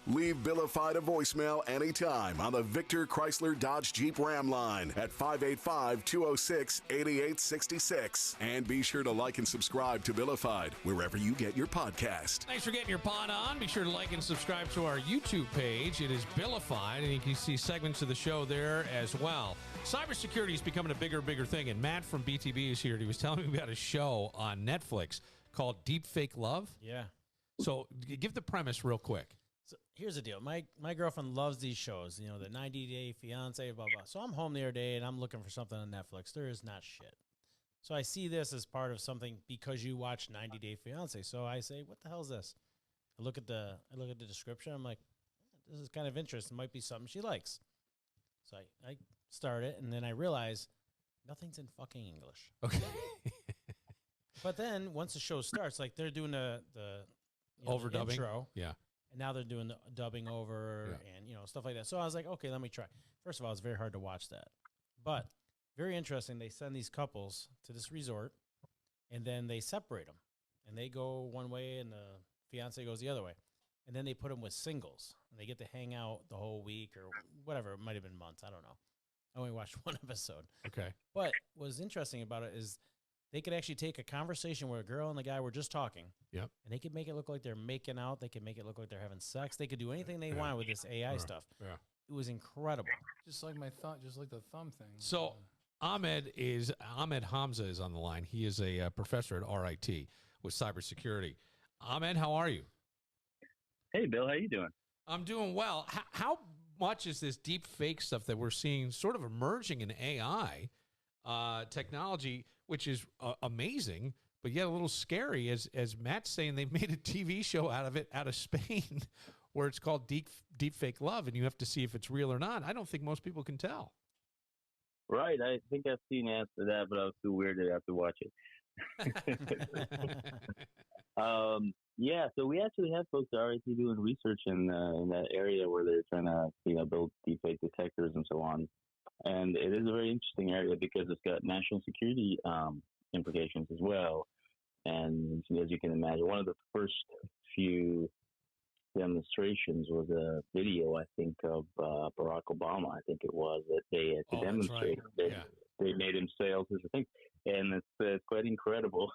Leave Billify a voicemail anytime on the Victor Chrysler Dodge Jeep Ram line at 585-206-8866. And be sure to like and subscribe to Billified wherever you get your podcast. Thanks for getting your pod on. Be sure to like and subscribe to our YouTube page. It is Billified, and you can see segments of the show there as well. Cybersecurity is becoming a bigger thing, and Matt from BTB is here. And he was telling me about a show on Netflix called Deepfake Love. Yeah. So give the premise real quick. So here's the deal. My girlfriend loves these shows, you know, the 90 Day Fiance, blah, blah. So I'm home the other day, and I'm looking for something on Netflix. There is not shit. So I see this as part of something because you watch 90 Day Fiance. So I say, what the hell is this? I look at the description. I'm like, this is kind of interesting. It might be something she likes. So I start it, and then I realize nothing's in fucking English. Okay. But then once the show starts, like they're doing the overdubbing intro. Yeah. And now they're doing the dubbing over and, you know, stuff like that. So I was like, okay, let me try. First of all, it's very hard to watch that. But very interesting. They send these couples to this resort, and then they separate them. And they go one way, and the fiance goes the other way. And then they put them with singles. And they get to hang out the whole week or whatever. It might have been months. I don't know. I only watched one episode. Okay. But what's interesting about it is they could actually take a conversation where a girl and the guy were just talking. Yep. And they could make it look like they're making out. They could make it look like they're having sex. They could do anything they want with this AI stuff. Yeah. It was incredible. Just like my thumb, just like the thumb thing. So Ahmed Hamza is on the line. He is a professor at RIT with cybersecurity. Ahmed, how are you? Hey, Bill, how you doing? I'm doing well. How much is this deep fake stuff that we're seeing sort of emerging in AI technology, which is amazing, but yet a little scary, as Matt's saying, they've made a TV show out of it out of Spain where it's called Deep Fake Love, and you have to see if it's real or not. I don't think most people can tell. Right. I think I've seen ads for that, but I was too weirded after watch it. Yeah, so we actually have folks at RIT doing research in that area where they're trying to, build deepfake detectors and so on. And it is a very interesting area because it's got national security implications as well. And as you can imagine, one of the first few demonstrations was a video, I think, of Barack Obama. I think it was that they had to demonstrate. Right. Yeah. They made him say all sorts of things, and it's quite incredible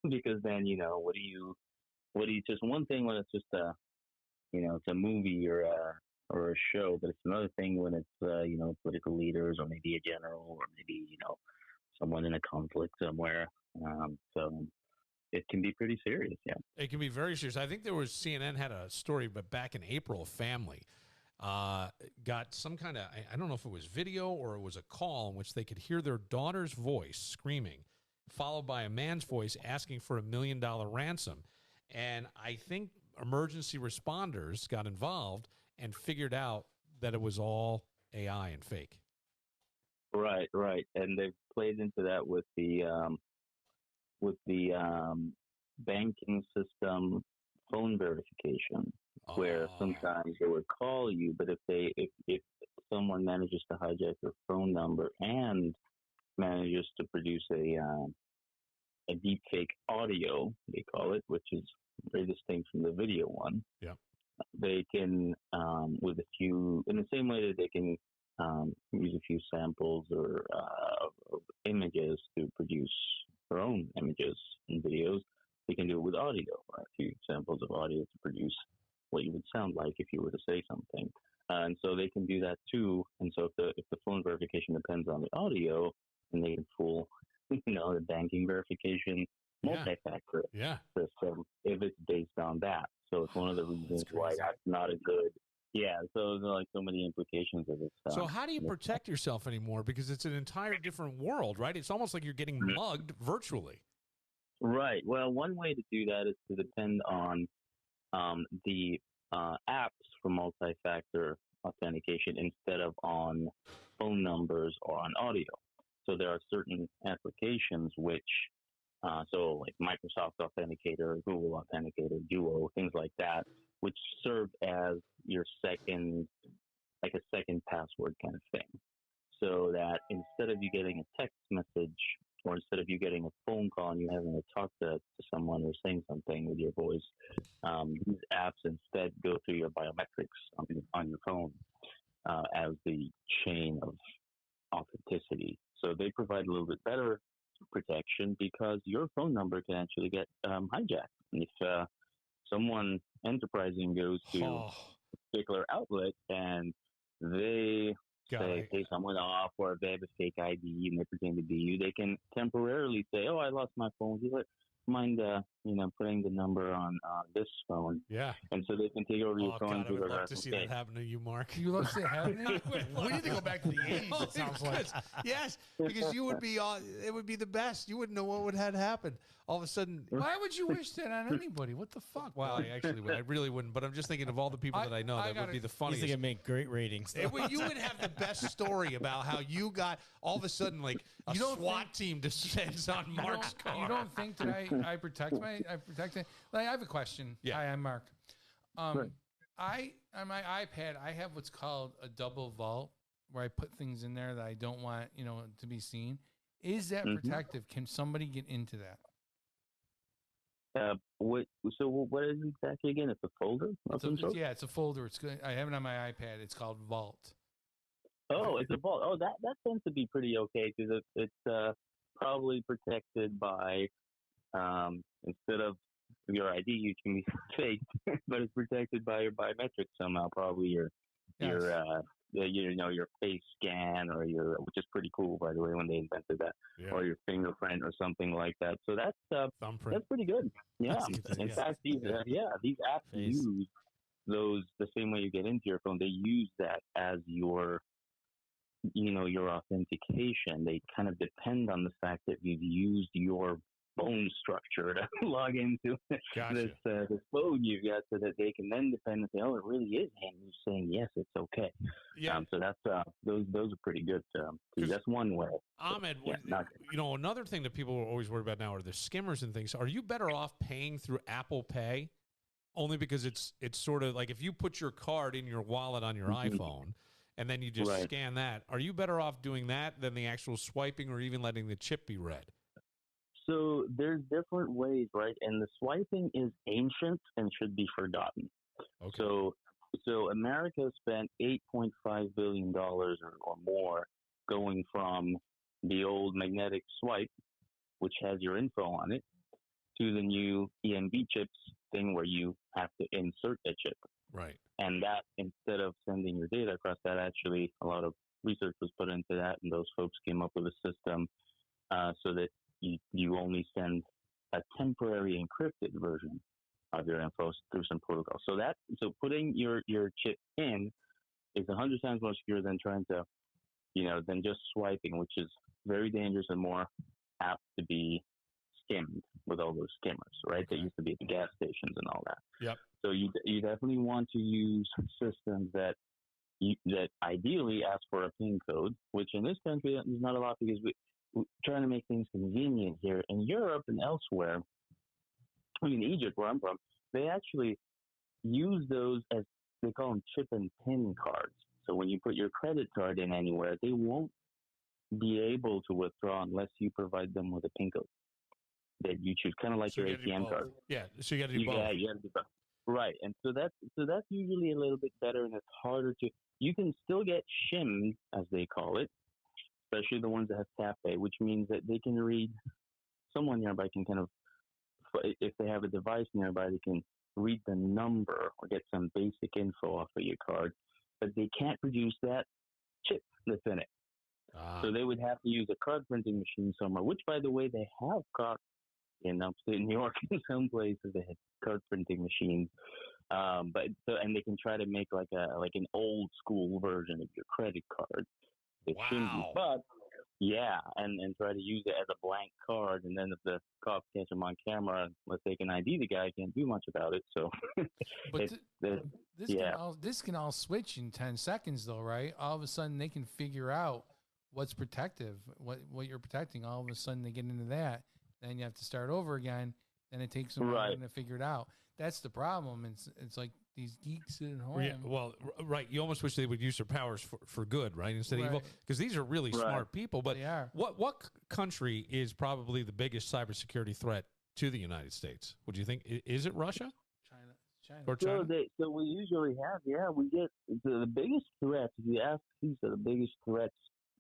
because then what do you just one thing when it's just it's a movie or a show, but it's another thing when it's political leaders or maybe a general or maybe someone in a conflict somewhere. So it can be pretty serious. Yeah, it can be very serious. I think there was CNN had a story, but back in April, a family got some kind of, I don't know if it was video or it was a call in which they could hear their daughter's voice screaming, followed by a man's voice asking for $1 million ransom. And I think emergency responders got involved and figured out that it was all AI and fake. Right. And they've played into that with the banking system phone verification, where sometimes they would call you, but if someone manages to hijack your phone number and manages to produce a deep fake audio, they call it, which is very distinct from the video one. Yeah. They can, with a few, in the same way that they can use a few samples or images to produce their own images and videos, they can do it with audio, right? A few samples of audio to produce what you would sound like if you were to say something. And so they can do that too. And so if the phone verification depends on the audio, then they can fool, the banking verification multi-factor system if it's based on that. So it's one of the reasons why that's not a good. Yeah, so there's like so many implications of this stuff. So how do you protect yourself anymore? Because it's an entire different world, right? It's almost like you're getting mugged virtually. Right. Well, one way to do that is to depend on the apps for multi-factor authentication instead of on phone numbers or on audio. So there are certain applications which, so like Microsoft Authenticator, Google Authenticator, Duo, things like that, which serve as your second password kind of thing. So that instead of you getting a text message or instead of you getting a phone call and you having to talk to someone or saying something with your voice, these apps instead go through your biometrics on your phone as the chain of authenticity. So they provide a little bit better protection because your phone number can actually get hijacked. If someone enterprising goes to a particular outlet and they say, hey, someone off, or if they have a fake ID and they pretend to be you, they can temporarily say, oh, I lost my phone. Do you mind, putting the number on this phone? Yeah. And so they can take over your phone. God, I would love to see that happen to you, Mark. You love to see it happening? We need to go back to the 80s, it sounds like. Yes, because you would be it would be the best. You wouldn't know what would have happened. All of a sudden. Why would you wish that on anybody? What the fuck? Well, I actually would. I really wouldn't. But I'm just thinking of all the people that I know that would be the He's funniest. going to make great ratings. You would have the best story about how you got all of a sudden like a SWAT team descends on Mark's car. You don't think that I protect it? Like, I have a question. Yeah. Hi, I'm Mark. Right. On my iPad, I have what's called a double vault where I put things in there that I don't want, to be seen. Is that protective? Can somebody get into that? What is it exactly again? It's a folder? It's a folder. It's good. I have it on my iPad. It's called Vault. Oh, it's a vault. Oh, that tends to be pretty okay because it's probably protected by instead of your ID, you can be fake, but it's protected by your biometrics somehow. Probably your face scan or which is pretty cool, by the way, when they invented that, or your fingerprint or something like that. So that's thumbprint. That's pretty good. Yeah. In fact, these apps use those the same way you get into your phone. They use that as your authentication. They kind of depend on the fact that you've used your bone structure to log into this phone you've got, so that they can then depend and say, oh, it really is him who's saying yes, it's okay. Yeah. So that's those are pretty good. That's one way. Ahmed, another thing that people are always worried about now are the skimmers and things. Are you better off paying through Apple Pay? Only because it's sort of like if you put your card in your wallet on your iPhone and then you just scan that, are you better off doing that than the actual swiping or even letting the chip be read? So there's different ways, right? And the swiping is ancient and should be forgotten. Okay. So America spent $8.5 billion or more going from the old magnetic swipe, which has your info on it, to the new EMV chips thing where you have to insert a chip. Right. And that, instead of sending your data across, that actually a lot of research was put into that, and those folks came up with a system so that you only send a temporary encrypted version of your info through some protocol. So putting your chip in is 100 times more secure than trying to, than just swiping, which is very dangerous and more apt to be skimmed with all those skimmers, right? That used to be at the gas stations and all that. Yep. So you definitely want to use systems that ideally ask for a PIN code, which in this country is not a lot because we're trying to make things convenient here. In Europe and elsewhere, Egypt, where I'm from, they actually use those as, they call them chip and PIN cards. So when you put your credit card in anywhere, they won't be able to withdraw unless you provide them with a PIN code that you choose, kind of like your ATM card. Yeah, so you got to do both. Yeah, you got to do both. Right, and so that's usually a little bit better, and it's harder to. You can still get shimmed, as they call it, especially the ones that have cafe, which means that they can read. Someone nearby can kind of, if they have a device nearby, they can read the number or get some basic info off of your card, but they can't produce that chip that's in it. So they would have to use a card printing machine somewhere, which, by the way, they have got in upstate New York in some places. They have card printing machines, and they can try to make like an old school version of your credit card. Wow. But yeah, and try to use it as a blank card, and then if the cops catch them on camera, unless they can ID the guy, can't do much about it. So, but this can all switch in 10 seconds, though, right? All of a sudden, they can figure out what's protective, what you're protecting. All of a sudden, they get into that. Then you have to start over again. Then it takes them time to figure it out. That's the problem. It's like these geeks sitting home. Yeah, well, right. You almost wish they would use their powers for good, right, instead of evil, because these are really smart people. But They are. What country is probably the biggest cybersecurity threat to the United States? Would you think? Is it Russia China. or China? So we usually have, we get the biggest threats. If you ask who's the biggest threats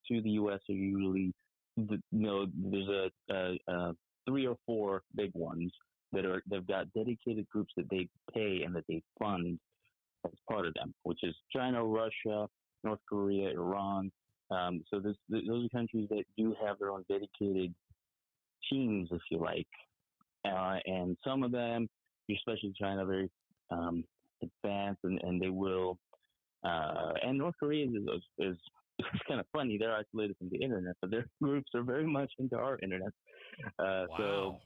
to the U.S. are usually, there's a 3 or 4 big ones they've got dedicated groups that they pay and that they fund as part of them, which is China, Russia, North Korea, Iran. So those are countries that do have their own dedicated teams, if you like. And some of them, especially China, very advanced, and they will. And North Korea is it's kind of funny. They're isolated from the internet, but their groups are very much into our internet. Wow. So,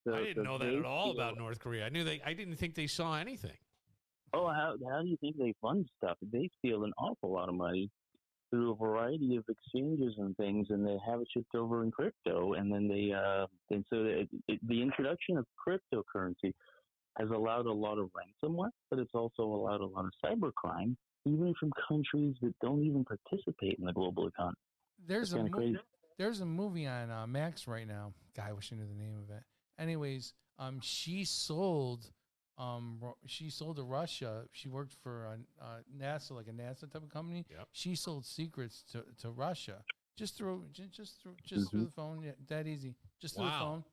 So, I didn't know that at all about North Korea. I didn't think they saw anything. Oh, how do you think they fund stuff? They steal an awful lot of money through a variety of exchanges and things, and they have it shipped over in crypto. And then the introduction of cryptocurrency has allowed a lot of ransomware, but it's also allowed a lot of cybercrime, even from countries that don't even participate in the global economy. There's a movie on Max right now. God, I wish I knew the name of it. Anyways, she sold to Russia. She worked for NASA, like a NASA type of company. Yep. She sold secrets to Russia just through the phone. Yeah, that easy. Just through the phone.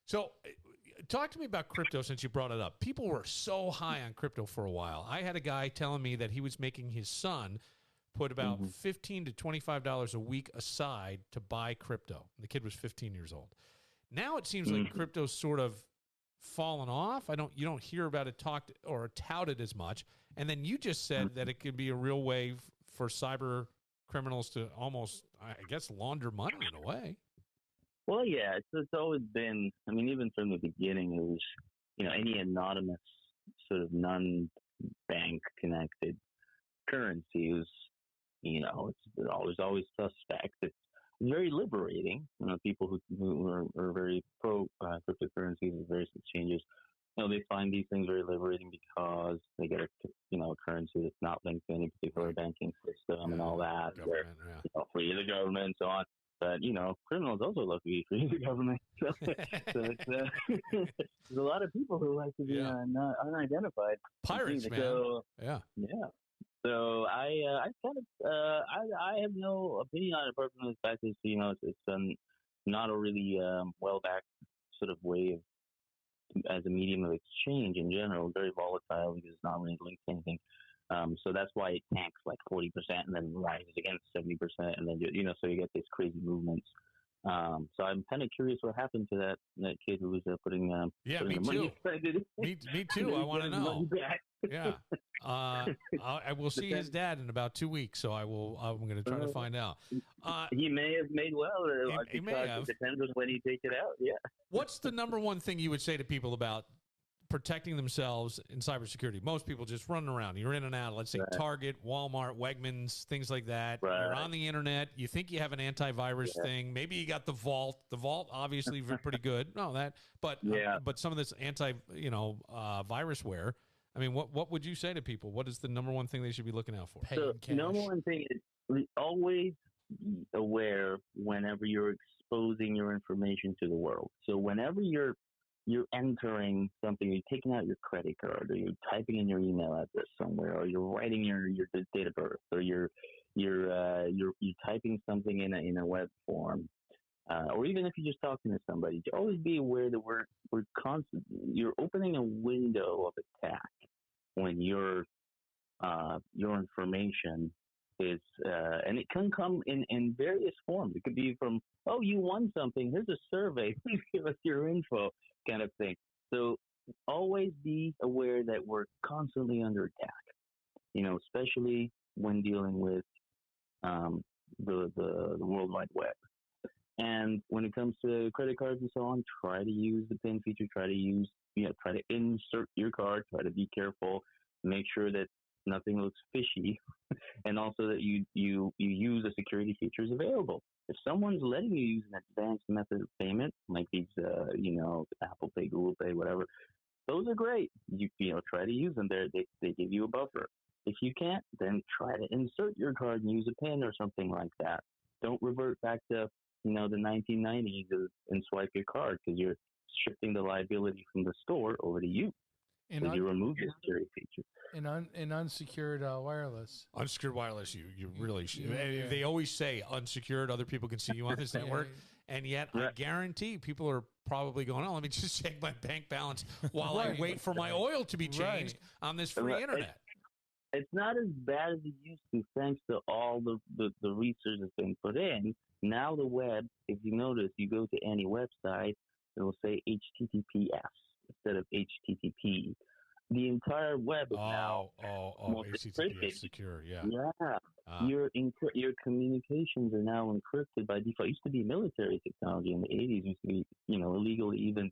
So, talk to me about crypto since you brought it up. People were so high on crypto for a while. I had a guy telling me that he was making his son put about $15 to $25 a week aside to buy crypto. The kid was 15 years old. Now it seems like crypto's sort of fallen off. You don't hear about it talked or touted as much. And then you just said that it could be a real way for cyber criminals to almost, I guess, launder money in a way. Well, yeah, it's always been. I mean, even from the beginning, it was, any anonymous sort of non-bank connected currency is, it's always suspect. It's very liberating. People who are very pro cryptocurrencies and various exchanges, they find these things very liberating because they get a currency that's not linked to any particular banking system and all that. They're free of the government and so on. But, criminals also love to be free of the government. So it's, there's a lot of people who like to be unidentified. Pirates, man. So, yeah. So I have no opinion on it apart from the fact that, it's not a really well-backed sort of way as a medium of exchange in general, very volatile because it's not really linked to anything. So that's why it tanks like 40% and then rises again 70%, and then so you get these crazy movements. So I'm kind of curious what happened to that kid who was putting me too. Me too. I want to know. Yeah. I will see his dad in about 2 weeks, so I'm going to try to find out. He may have made well. He may have. It depends on when he takes it out. Yeah. What's the number one thing you would say to people about protecting themselves in cybersecurity? Most people just running around. You're in and out. Let's say Target, Walmart, Wegmans, things like that. Right. You're on the internet. You think you have an antivirus thing. Maybe you got the Vault. The Vault, obviously, pretty good. But some of this virusware. I mean, what would you say to people? What is the number one thing they should be looking out for? So number one thing is always be aware whenever you're exposing your information to the world. So whenever you're entering something, you're taking out your credit card, or you're typing in your email address somewhere, or you're writing your date of birth, or you're typing something in a web form, or even if you're just talking to somebody, always be aware that you're opening a window of attack when your information is, and it can come in various forms. It could be from, oh, you won something, here's a survey, please give us your info, kind of thing. So always be aware that we're constantly under attack, especially when dealing with the World Wide Web. And when it comes to credit cards and so on, try to use the PIN feature, try to insert your card, try to be careful, make sure that nothing looks fishy, and also that you use the security features available. If someone's letting you use an advanced method of payment, like these, Apple Pay, Google Pay, whatever, those are great. You try to use them. They give you a buffer. If you can't, then try to insert your card and use a pin or something like that. Don't revert back to the 1990s and swipe your card, because you're shifting the liability from the store over to you. And you remove the security feature. In unsecured wireless. Unsecured wireless, you really should. Yeah. They always say unsecured, other people can see you on this network. And yet, I guarantee people are probably going, oh, let me just check my bank balance while I wait for my oil to be changed on this free internet. It's not as bad as it used to, thanks to all the research that's been put in. Now the web, if you notice, you go to any website, it will say HTTPS instead of HTTP. The entire web is now HTTPS secure, yeah. Your communications are now encrypted by default. It used to be military technology in the 80s. It used to be, illegal to even,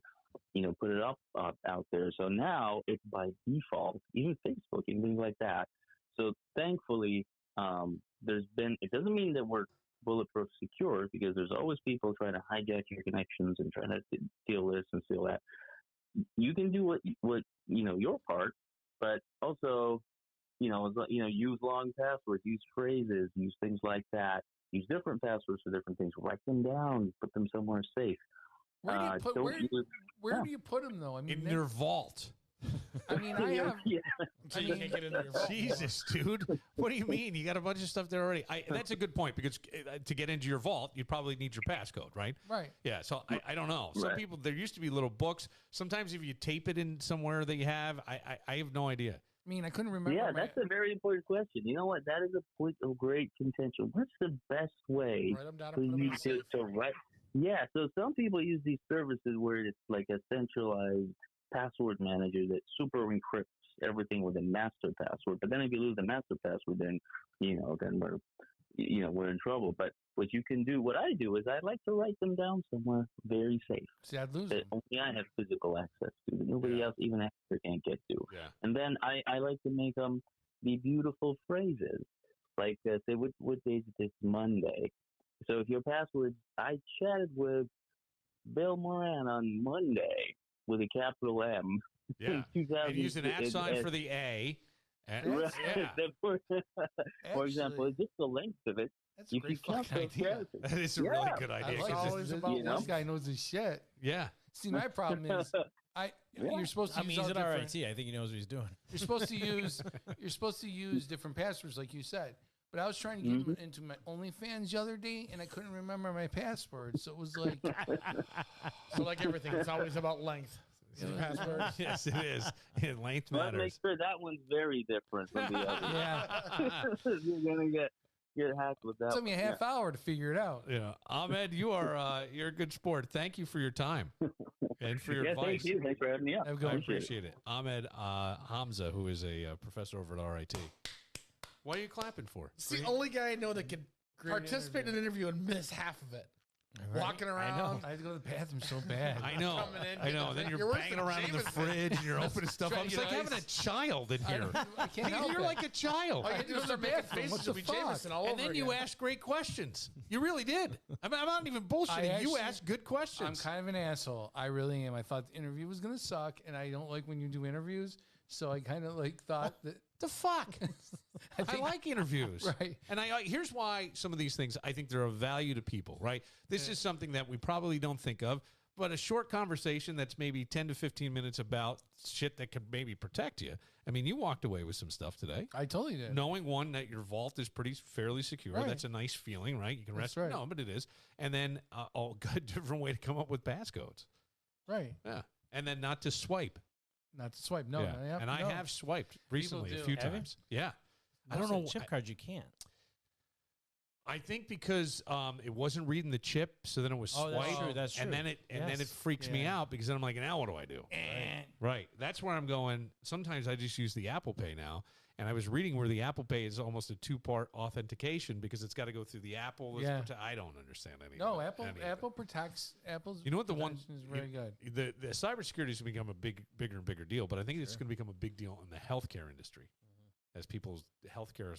put it up out there. So now it's by default, even Facebook and things like that. So thankfully, it doesn't mean that we're bulletproof secure, because there's always people trying to hijack your connections and trying to steal this and steal that. You can do what your part, but also, use long passwords, use phrases, use things like that. Use different passwords for different things. Write them down, put them somewhere safe. Where do you put them, though? I mean, in your vault. I mean, I have. So you can't get into your vault. Jesus, dude. What do you mean? You got a bunch of stuff there already. That's a good point, because to get into your vault, you'd probably need your passcode, right? Right. Yeah, so I don't know. Some people, there used to be little books. Sometimes if you tape it in somewhere that you have, I have no idea. I mean, I couldn't remember. Yeah, that's a very important question. You know what? That is a point of great contention. What's the best way for you to write? Yeah, so some people use these services where it's like a centralized password manager that super encrypts everything with a master password. But then if you lose the master password, then we're in trouble. But what you can do, what I do is I like to write them down somewhere very safe. See, I'd lose that them. only I have physical access to, that nobody else, even after, can't get to. Yeah. And then I like to make them be beautiful phrases. Like, say, what day is this? Monday. So if your password, I chatted with Bill Moran on Monday with a capital M. Yeah. And use an @ sign for the A. Right. Yeah. For example, just the length of it. That's a great fucking idea. That is a really good idea. It's always about this guy knows his shit. Yeah. See, my problem is, you're supposed to use he's all at different. RIT. I think he knows what he's doing. You're supposed to use different passwords, like you said. But I was trying to get into my OnlyFans the other day, and I couldn't remember my password. So it was like, so like everything, it's always about length. Password. Yes, it is. Length But matters. make sure that one's very different from the other. yeah, You're gonna get hacked with that. it took me a half hour to figure it out. Yeah, Ahmed, you're a good sport. Thank you for your time and for your advice. Thank you. Thanks for having me up. I appreciate it. Ahmed Hamza, who is a professor over at RIT. What are you clapping for? It's the only guy I know that can participate in an interview and miss half of it. Right? Walking around. I had to go to the bathroom so bad. I know. I know. And then you're banging around in the fridge and you're opening stuff up. It's like having a child in here. I can't help You're it. like a child. All you do is start making faces to be Jameson all over And then you again. ask great questions. You really did. I'm not even bullshitting. You asked good questions. I'm kind of an asshole. I really am. I thought the interview was going to suck, and I don't like when you do interviews. So I kind of thought that. The fuck? I like interviews. Right. And here's why some of these things, I think they're of value to people, right? This is something that we probably don't think of, but a short conversation that's maybe 10 to 15 minutes about shit that could maybe protect you. I mean, you walked away with some stuff today. I totally did. Knowing, one, that your vault is fairly secure. Right. That's a nice feeling, right? You can rest. Right. No, but it is. And then a good different way to come up with passcodes. Right. Yeah. And then not to swipe. Not to swipe. No. Yeah. And I have swiped recently a few times. Yeah. I don't know. Chip cards you can't. I think because it wasn't reading the chip, so then it was swiped. That's true. That's true. And then it freaks me out, because then I'm like, now what do I do? Right. That's where I'm going. Sometimes I just use the Apple Pay now. And I was reading where the Apple Pay is almost a 2-part authentication, because it's got to go through the Apple. Yeah. I don't understand any. No, of it. Apple protects. Apple's. You know what, the one protection is very good. The cybersecurity has become a bigger and bigger deal, but I think it's going to become a big deal in the healthcare industry. as people's healthcare,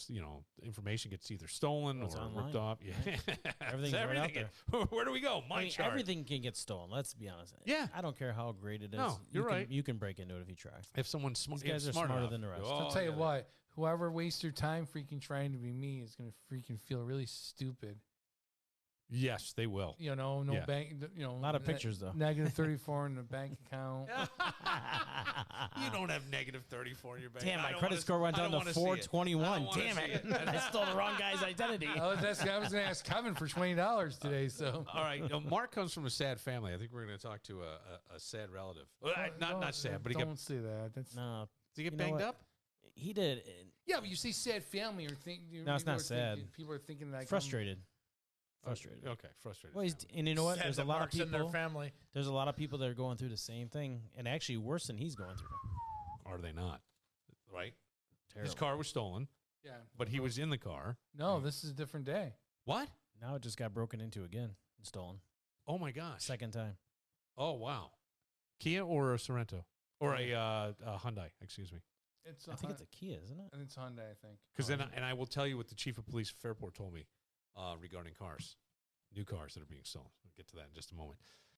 information gets either stolen It's or online, ripped off. Yeah, Everything's right out there. Where do we go? My I mean, chart. everything can get stolen. Let's be honest. Yeah. I don't care how great it is. No, you're right. You can break into it if you try. If someone's smart, These guys are smarter than the rest. Oh, I'll tell you yeah. what, whoever wastes their time freaking trying to be me is going to freaking feel really stupid. Yes, they will. No Yeah. bank, A lot of pictures, though. Negative 34 in the bank account. You don't have negative 34 in your bank. Damn, I my don't credit wanna- score went I down don't to wanna see it. 421. I don't wanna Damn see it. it. I stole the wrong guy's identity. I was going to ask Kevin for $20 today. So All right, Mark comes from a sad family. I think we're going to talk to a sad relative. Not sad, but he don't say that. That's No, did he get you know banged what? up? he did. yeah, but you say sad family or think. No, it's not sad. People are thinking like Frustrated. Frustrated. Okay, frustrated. Well, and you know what? Sad There's a that lot Mark's of in their people. family. There's a lot of people that are going through the same thing, and actually worse than he's going through. Are they not? Right? Terrible. His car was stolen, Yeah. but he was in the car. No, this is a different day. What? Now it just got broken into again and stolen. Oh my gosh. Second time. Oh wow. Kia or a Sorrento or a Hyundai? Excuse me. It's I think it's a Kia, isn't it? and it's Hyundai, I think. Because then, and I will tell you what the chief of police of Fairport told me regarding cars, new cars that are being stolen. We'll get to that in just a moment.